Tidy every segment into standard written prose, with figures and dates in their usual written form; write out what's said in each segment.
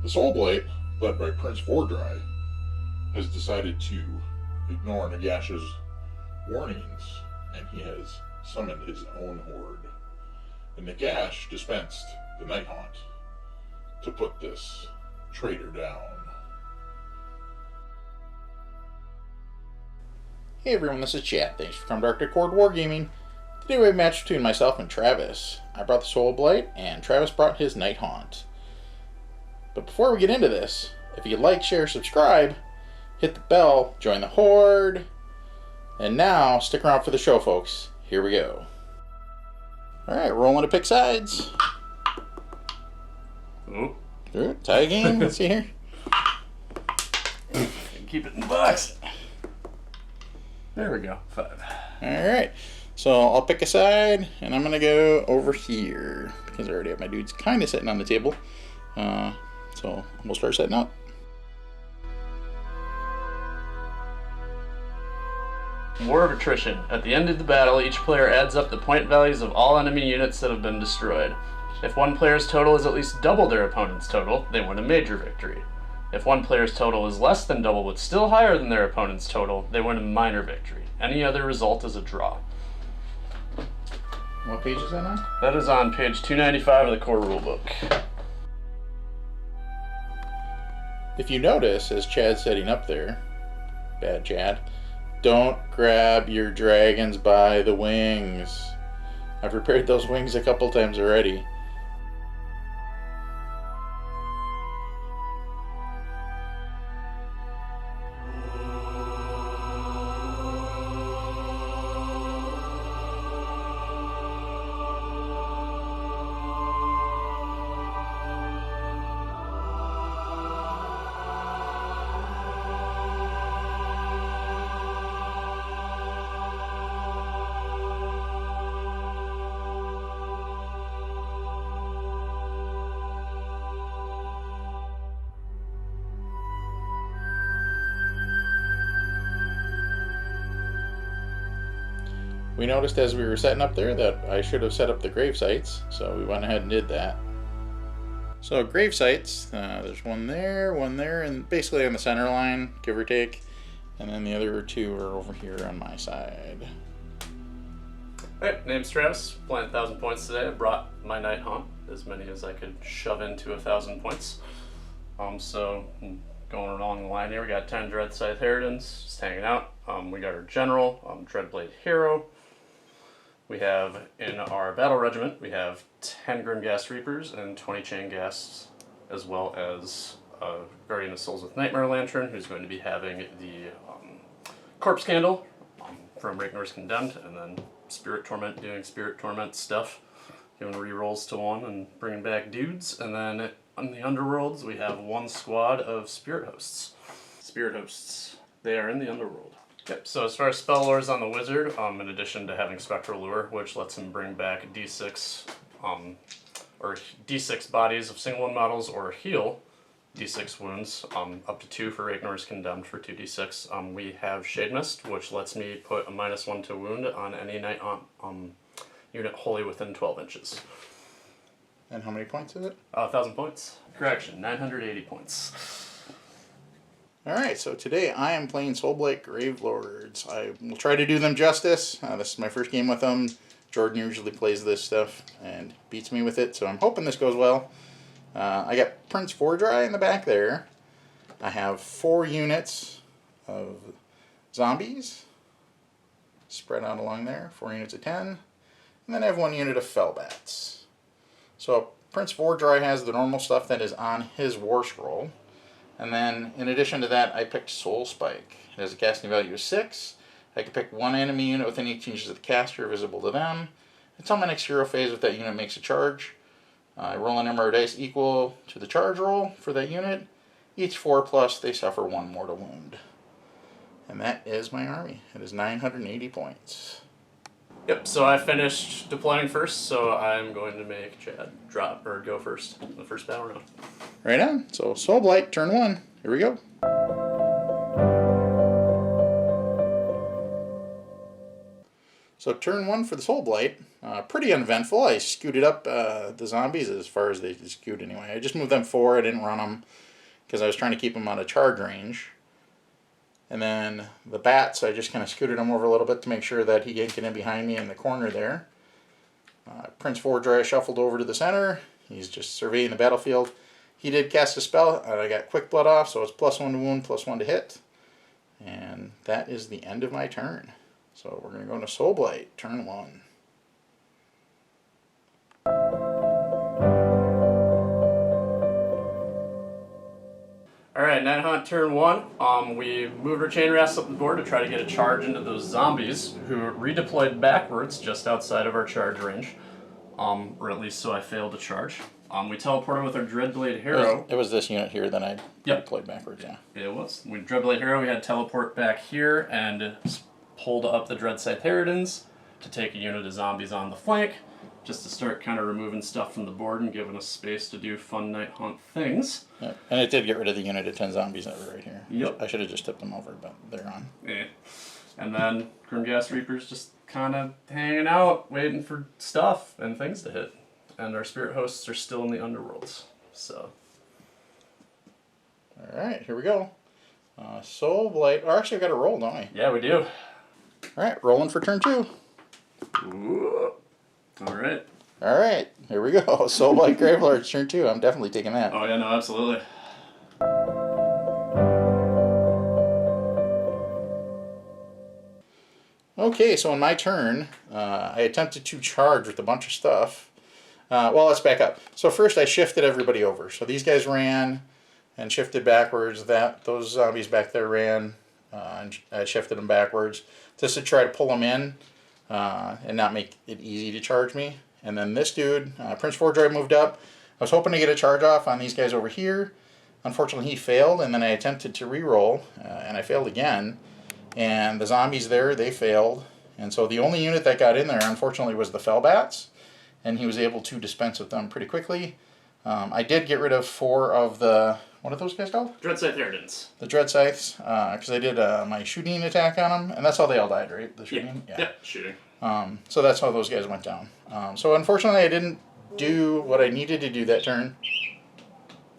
The Soulblight, led by Prince Vhordrai, has decided to ignore Nagash's warnings, and he has summoned his own horde. And Nagash dispensed the Nighthaunt to put this traitor down. Hey everyone, this is Chad. Thanks for coming to Arctic Horde Wargaming. Today we have a match between myself and Travis. I brought the Soulblight, and Travis brought his Nighthaunt. But before we get into this, if you'd like, share, subscribe, hit the bell, join the Horde, and now stick around for the show, folks. Here we go. Alright, rolling to pick sides. Ooh. Tie game, let's see here. Keep it in the box. There we go, 5. Alright, so I'll pick a side, and I'm going to go over here, because I already have my dudes kind of sitting on the table. So we'll start setting up. War of Attrition. At the end of the battle, each player adds up the point values of all enemy units that have been destroyed. If one player's total is at least double their opponent's total, they win a major victory. If one player's total is less than double but still higher than their opponent's total, they win a minor victory. Any other result is a draw. What page is that on? That is on page 295 of the core rulebook. If you notice, as Chad's setting up there, bad Chad, don't grab your dragons by the wings. I've repaired those wings a couple times already. We noticed as we were setting up there that I should have set up the grave sites, so we went ahead and did that. So grave sites, there's one there, and basically on the center line, give or take, and then the other two are over here on my side. Alright, name's Travis, playing 1,000 points today. I brought my Nighthaunt, as many as I could shove into 1,000 points. So going along the line here, we got 10 Dread Scythe Harridans just hanging out. We got our General, Dreadblade Hero. We have, in our Battle Regiment, we have 10 Grimghast Reapers and 20 Chain Ghasts, as well as Guardian of Souls with Nightmare Lantern, who's going to be having the Corpse Candle from Ragnor's Condemned, and then Spirit Torment, doing Spirit Torment stuff, giving rerolls to 1 and bringing back dudes. And then on the Underworlds, we have 1 squad of Spirit Hosts. Spirit Hosts, they are in the Underworld. Yep, so as far as spell lores on the wizard, in addition to having Spectral Lure, which lets him bring back D6 or D6 bodies of single one models, or heal D6 wounds, up to 2 for Ragnor's Condemned for 2d6. We have Shade Mist, which lets me put a -1 to wound on any Nighthaunt unit wholly within 12 inches. And how many points is it? 1,000 points. Correction, 980 points. Alright, so today I am playing Soulblight Gravelords. I will try to do them justice. This is my first game with them. Jordan usually plays this stuff and beats me with it, so I'm hoping this goes well. I got Prince Vhordrai in the back there. I have 4 units of zombies spread out along there, 4 units of 10. And then I have 1 unit of Fellbats. So Prince Vhordrai has the normal stuff that is on his war scroll. And then, in addition to that, I picked Soul Spike. It has a casting value of 6. I can pick 1 enemy unit within 18 inches of the caster, visible to them. Until my next hero phase, if that unit makes a charge, I roll an number of dice equal to the charge roll for that unit. Each 4+, they suffer 1 mortal wound. And that is my army. It is 980 points. Yep, so I finished deploying first, so I'm going to make Chad drop or go first in the first battle round. Right on. So Soulblight, turn 1. Here we go. So turn 1 for the Soulblight. Pretty uneventful. I scooted up the zombies as far as they could scoot anyway. I just moved them forward. I didn't run them because I was trying to keep them out of charge range. And then the bats, I just kind of scooted him over a little bit to make sure that he didn't get in behind me in the corner there. Prince Vhordrai shuffled over to the center. He's just surveying the battlefield. He did cast a spell, and I got quick blood off, so it's +1 to wound, +1 to hit. And that is the end of my turn. So we're going to go into Soulblight, turn 1. Alright, Nighthaunt turn 1. We moved our chain rafts up the board to try to get a charge into those zombies who redeployed backwards just outside of our charge range. Or at least so I failed to charge. We teleported with our Dreadblade Hero. It was this unit here that I deployed backwards, yeah. It was. With Dreadblade Hero, we had teleport back here and pulled up the Dreadscythe Harridans to take a unit of zombies on the flank, just to start kind of removing stuff from the board and giving us space to do fun Nighthaunt things. Yep. And it did get rid of the unit of 10 zombies that were right here. Yep. I should have just tipped them over, but they're on. Yeah. And then Grimghast Reapers just kind of hanging out, waiting for stuff and things to hit. And our spirit hosts are still in the underworlds. So. Alright, here we go. Soulblight. Oh, actually, I've got to roll, don't I? Yeah, we do. Alright, rolling for turn 2. Ooh. Alright. Alright, here we go. Soulblight Gravelords, turn 2. I'm definitely taking that. Oh, yeah, no, absolutely. Okay, so on my turn, I attempted to charge with a bunch of stuff. Well, let's back up. So first I shifted everybody over. So these guys ran and shifted backwards. Those zombies back there ran and I shifted them backwards just to try to pull them in and not make it easy to charge me. And then this dude, Prince Vhordrai, moved up. I was hoping to get a charge off on these guys over here. Unfortunately, he failed, and then I attempted to re-roll, and I failed again. And the zombies there, they failed. And so the only unit that got in there, unfortunately, was the Fellbats. And he was able to dispense with them pretty quickly. I did get rid of 4 of the... What are those guys called? Dreadscythe Harridans. The Dreadscythes. Because I did my shooting attack on them. And that's how they all died, right? The shooting? Yeah, shooting. So that's how those guys went down. So unfortunately, I didn't do what I needed to do that turn.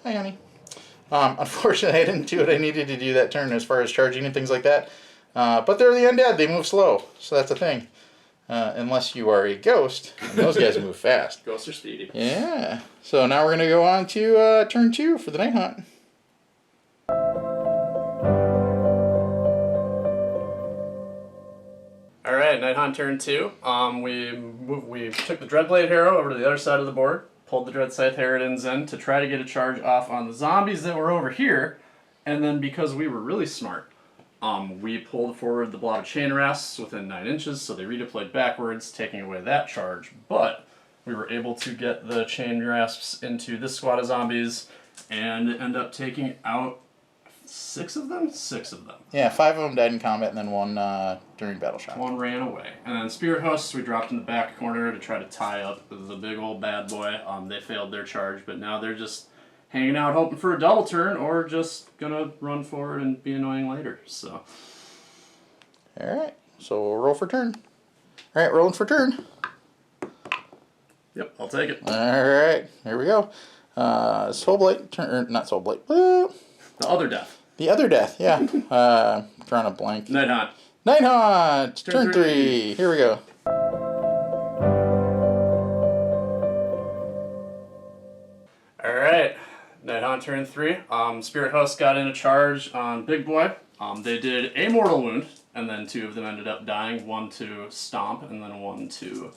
Hi, honey. Unfortunately, I didn't do what I needed to do that turn as far as charging and things like that. But they're the undead. They move slow. So that's a thing. Unless you are a ghost. And those guys move fast. Ghosts are speedy. Yeah. So now we're going to go on to turn 2 for the Nighthaunt. Alright, Nighthaunt turn 2. We took the Dreadblade Hero over to the other side of the board, pulled the Dreadscythe Harridans in to try to get a charge off on the zombies that were over here, and then because we were really smart, we pulled forward the Blotted Chain Rafts within 9 inches, so they redeployed backwards, taking away that charge, but we were able to get the Chain Rafts into this squad of zombies and end up taking out 6 of them? 6 of them. Yeah, 5 of them died in combat and then 1 during battle shock. 1 ran away. And then Spirit Hosts we dropped in the back corner to try to tie up the big old bad boy. They failed their charge, but now they're just hanging out hoping for a double turn or just gonna run forward and be annoying later. So. Alright, so we'll roll for turn. Alright, rolling for turn. Yep, I'll take it. Alright, here we go. Soulblight, turn, not Soulblight. The other death. The other death, yeah. Drawing a blank. Nighthaunt. Nighthaunt! Turn 3. Here we go. Alright, Nighthaunt turn 3. Spirit Host got in a charge on Big Boy. They did a mortal wound, and then 2 of them ended up dying. 1 to Stomp, and then 1 to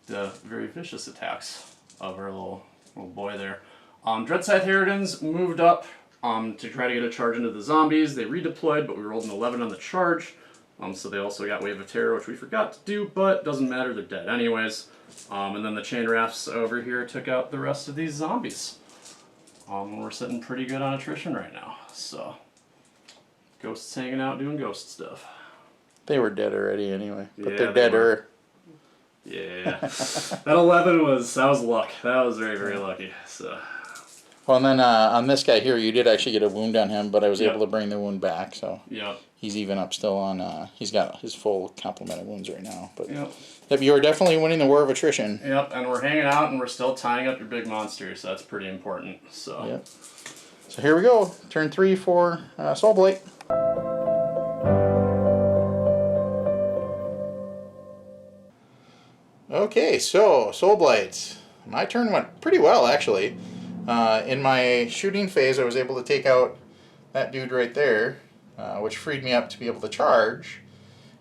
the very vicious attacks of our little boy there. Dreadscythe Harridans moved up to try to get a charge into the zombies. They redeployed, but we rolled an 11 on the charge. So they also got Wave of Terror, which we forgot to do, but doesn't matter, they're dead anyways. And then the Chain Rafts over here took out the rest of these zombies. We're sitting pretty good on attrition right now, so. Ghosts hanging out doing ghost stuff. They were dead already anyway, but Yeah, they're they deader. Yeah. That 11 was luck. That was very, very lucky, so. Well, and then on this guy here, you did actually get a wound on him, but I was Yep. able to bring the wound back, so Yep. he's even up still on. He's got his full complement of wounds right now. But Yep. yep, you are definitely winning the war of attrition. Yep, and we're hanging out and we're still tying up your big monsters, so that's pretty important. So. Yep. So here we go. Turn 3 for Soulblight. Okay, so Soulblight. My turn went pretty well, actually. In my shooting phase, I was able to take out that dude right there, which freed me up to be able to charge.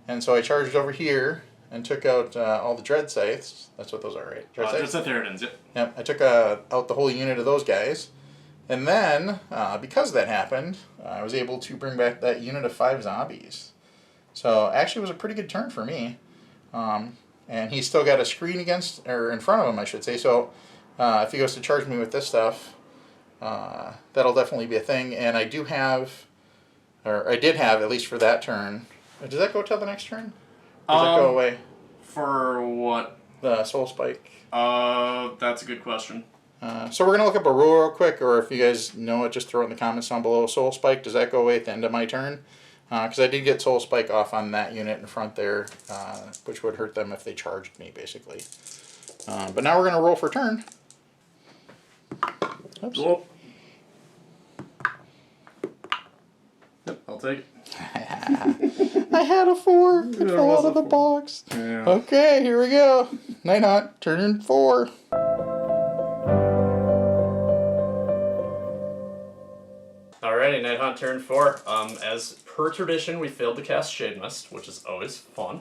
And so I charged over here and took out all the dread scythes. That's what those are, right? Dread scythes? That's Theridans, yep. Yep, I took out the whole unit of those guys. And then, because that happened, I was able to bring back that unit of 5 zombies. So actually it was a pretty good turn for me. And he's still got a screen against, or in front of him, I should say. So if he goes to charge me with this stuff, that'll definitely be a thing. And I do have, or I did have, at least for that turn. Does that go till the next turn? Or does that go away? For what? The soul spike. That's a good question. So we're going to look up a rule real quick, or if you guys know it, just throw it in the comments down below. Soul Spike, does that go away at the end of my turn? Because I did get Soul Spike off on that unit in front there, which would hurt them if they charged me, basically. But now we're going to roll for turn. Oops. Cool. Yep, I'll take it. I had a 4. It fell out of the box. Yeah. Okay, here we go. Nighthaunt, turn 4. Alrighty, Nighthaunt turn 4. As per tradition, we failed to cast Shade Mist, which is always fun.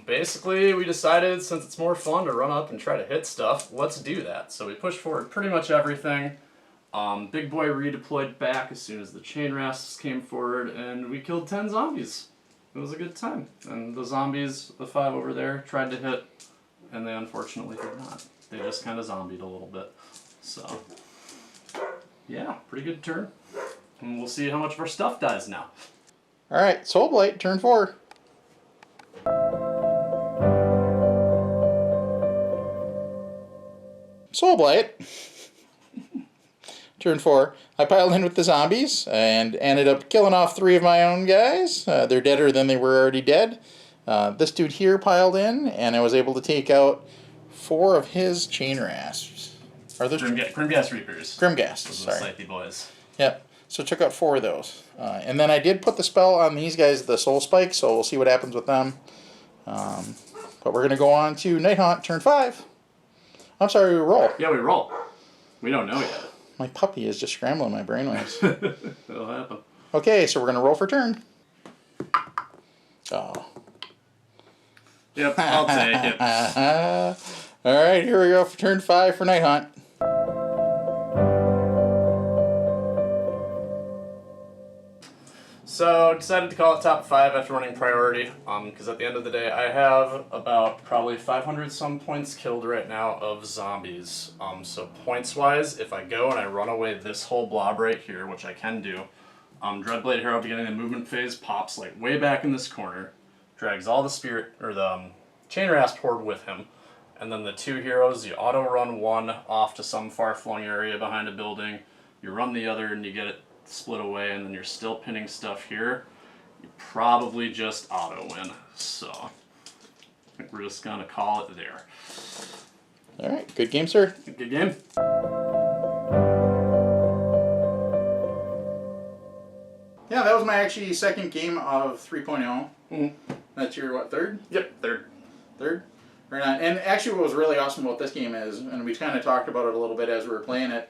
Basically, we decided since it's more fun to run up and try to hit stuff, let's do that. So we pushed forward pretty much everything. Big Boy redeployed back as soon as the chain rasps came forward, and we killed 10 zombies. It was a good time. And the zombies, the 5 over there, tried to hit, and they unfortunately did not. They just kind of zombied a little bit. So, yeah, pretty good turn. And we'll see how much of our stuff dies now. Alright, Soulblight, turn 4. Soulblight. Turn 4. I piled in with the zombies and ended up killing off 3 of my own guys. They're deader than they were already dead. This dude here piled in, and I was able to take out 4 of his chain rasps. Are those Grimgas Reapers. Grimgas? Those Sorry. are the Scythe boys. Yep. So took out 4 of those. And then I did put the spell on these guys, the Soul Spike, so we'll see what happens with them. But we're going to go on to Nighthaunt, turn 5. I'm sorry, we roll. Yeah, we roll. We don't know yet. My puppy is just scrambling my brainwaves. It'll happen. Okay, so we're going to roll for turn. Oh. Yep, I'll take it. Alright, here we go for turn 5 for Nighthaunt. So, decided to call it top 5 after running priority, because at the end of the day, I have about probably 500 some points killed right now of zombies. So points-wise, if I go and I run away this whole blob right here, which I can do, Dreadblade Hero beginning the movement phase pops like way back in this corner, drags all the spirit, or the Chain Rasp Horde with him, and then the 2 heroes, you auto-run one off to some far-flung area behind a building, you run the other and you get it split away, and then you're still pinning stuff here, you probably just auto-win. So, I think we're just going to call it there. Alright, good game, sir. Good game. Yeah, that was my actually second game of 3.0. Mm-hmm. That's your, what, third? Yep, third. Third? Or not. And actually what was really awesome about this game is, and we kind of talked about it a little bit as we were playing it,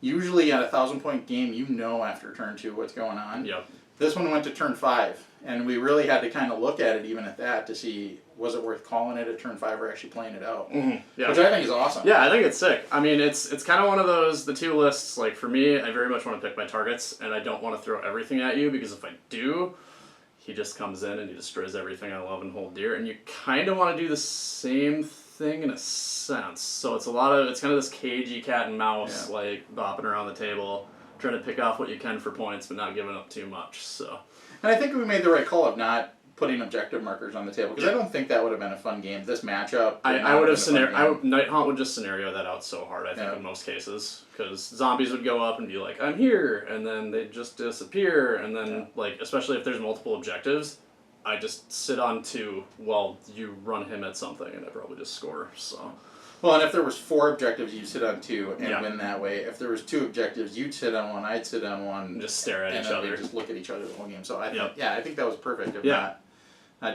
usually at a 1,000-point game, you know after turn 2 what's going on. Yep. This one went to turn 5, and we really had to kind of look at it even at that to see was it worth calling it at turn 5 or actually playing it out. Mm-hmm. Yeah. Which I think is awesome. Yeah, I think it's sick. I mean, it's kind of one of those, the 2 lists, like for me, I very much want to pick my targets, and I don't want to throw everything at you, because if I do, he just comes in and he destroys everything I love and hold dear, and you kind of want to do the same thing in a sense. So it's kind of this cagey cat and mouse, like bopping around the table, trying to pick off what you can for points, but not giving up too much. So, and I think we made the right call of not putting objective markers on the table, because I don't think that would have been a fun game. This matchup, I would have Nighthaunt would just scenario that out so hard. I think in most cases, because zombies would go up and be like, "I'm here," and then they'd just disappear, and then like especially if there's multiple objectives, I just sit on 2 while you run him at something, and I probably just score. So. Well, and if there was 4 objectives, you'd sit on 2 and win that way. If there was 2 objectives, you'd sit on 1, I'd sit on 1, and just stare at each and other, just look at each other the whole game. So I think, I think that was perfect. If not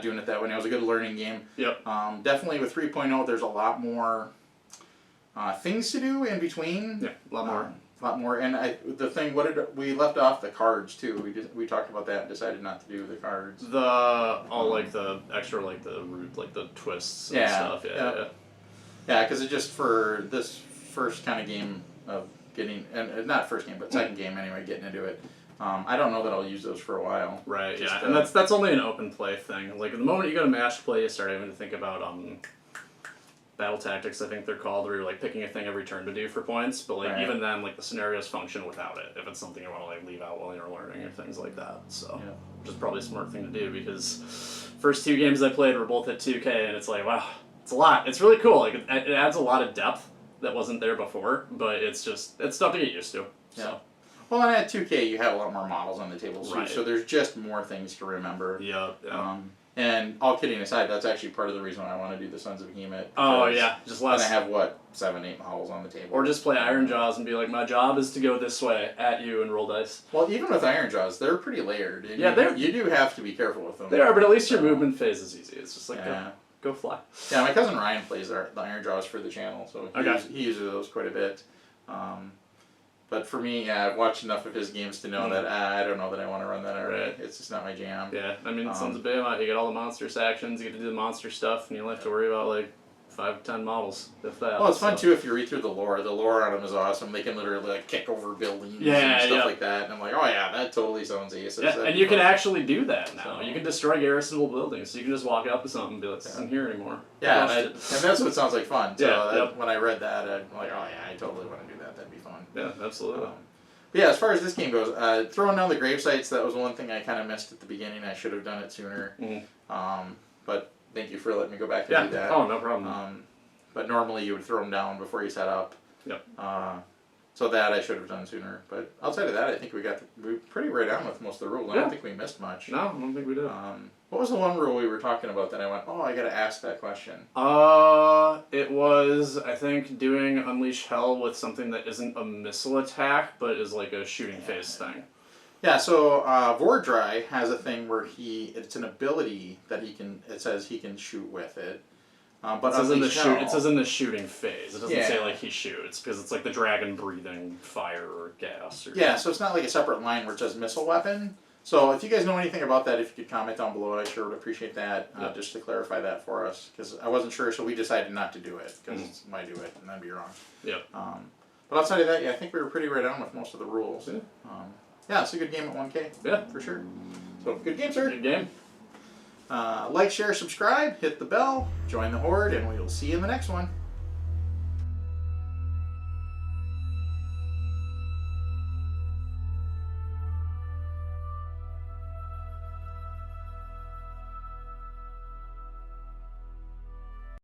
doing it that way, and it was a good learning game. Yep. Definitely with 3.0, there's a lot more things to do in between. Yeah, a lot more. A lot more, and we left off the cards too. We talked about that and decided not to do the cards. Like the extra like the root like the twists and stuff. Yeah, because it just for this first kind of game of getting, and not first game, but second game anyway, getting into it. I don't know that I'll use those for a while. Right. And that's only an open play thing. Like the moment you go to match play, you start having to think about battle tactics, I think they're called, where you're like picking a thing every turn to do for points. But like even then, like the scenarios function without it. If it's something you want to like leave out while you're learning or things like that. So, which is probably a smart thing to do, because first 2 games I played were both at 2K, and it's like, wow, it's a lot. It's really cool. Like it adds a lot of depth that wasn't there before, but it's stuff to get used to. So. Well, and at 2K, you have a lot more models on the table too, so there's just more things to remember. Yeah. And all kidding aside, that's actually part of the reason why I want to do the Sons of Behemoth. Oh yeah, just less. And I have 7, 8 models on the table. Or just play Iron Jaws and be like, my job is to go this way at you and roll dice. Well, even with Iron Jaws, they're pretty layered. You do have to be careful with them. They are, but at least your movement phase is easy. It's just like go fly. Yeah, my cousin Ryan plays the Iron Jaws for the channel, so he uses those quite a bit. But for me, I've watched enough of his games to know that I don't know that I want to run that already. Right. It's just not my jam. Yeah, I mean, Sons of Behemoth, you get all the monstrous actions, you get to do the monster stuff, and you only have to worry about like 5, 10 models, if that. Well, it's fun too if you read through the lore. The lore on them is awesome. They can literally like kick over buildings and stuff like that. And I'm like, oh yeah, that totally sounds ace. Yeah, and you can actually do that now. So. You can destroy garrisonable buildings. So you can just walk up to something and be like, this isn't here anymore. Yeah, and that's what sounds like fun. So when I read that, I'm like, oh yeah, I totally want to do that. That'd be fun. Yeah, absolutely. But yeah, as far as this game goes, throwing down the grave sites, that was one thing I kind of missed at the beginning. I should have done it sooner. But thank you for letting me go back and do that. Oh, no problem. But normally you would throw them down before you set up. Yep. So that I should have done sooner. But outside of that, I think we were pretty right on with most of the rules. I don't think we missed much. No, I don't think we did. What was the one rule we were talking about that I went, oh, I got to ask that question? It was, I think, doing Unleash Hell with something that isn't a missile attack, but is like a shooting phase thing. Yeah, so Vhordrai has a thing where it's an ability that it says he can shoot with it. But it says in the shooting phase. It doesn't say like he shoots, because it's like the dragon breathing fire or gas. So it's not like a separate line where it says missile weapon. So if you guys know anything about that, if you could comment down below, I sure would appreciate that, just to clarify that for us, because I wasn't sure, so we decided not to do it, because why do it, and I'd be wrong. Yep. But outside of that, I think we were pretty right on with most of the rules. Yeah, it's a good game at 1K. Yeah. For sure. So, good game, sir. Good game. Like, share, subscribe, hit the bell, join the Horde, and we will see you in the next one.